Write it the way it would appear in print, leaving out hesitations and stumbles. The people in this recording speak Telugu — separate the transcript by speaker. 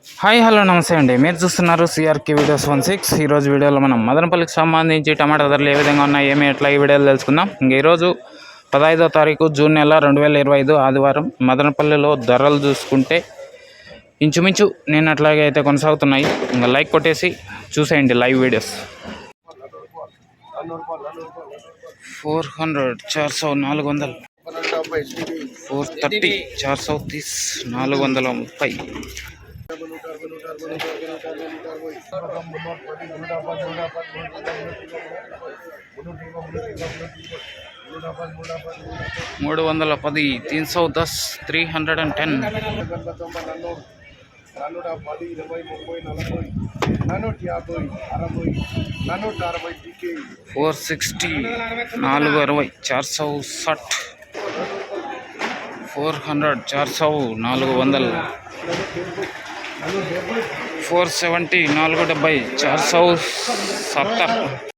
Speaker 1: హాయ్ హలో నమస్తే అండి. మీరు చూస్తున్నారు సిఆర్కే వీడియోస్ 16. ఈరోజు వీడియోలో మనం మదనపల్లికి సంబంధించి టమాటా ధరలు ఏ విధంగా ఉన్నాయి, ఏమి ఎట్లా ఈ వీడియోలో తెలుసుకుందాం. ఈరోజు 15వ తారీఖు జూన్ నెల 2025 ఆదివారం. మదనపల్లిలో ధరలు చూసుకుంటే ఇంచుమించు నేను అట్లాగే అయితే కొనసాగుతున్నాయి. ఇంకా లైక్ కొట్టేసి చూసేయండి లైవ్ వీడియోస్. 400 400 430 430 430 310 310 310 460 460 460 400 400 470 470 470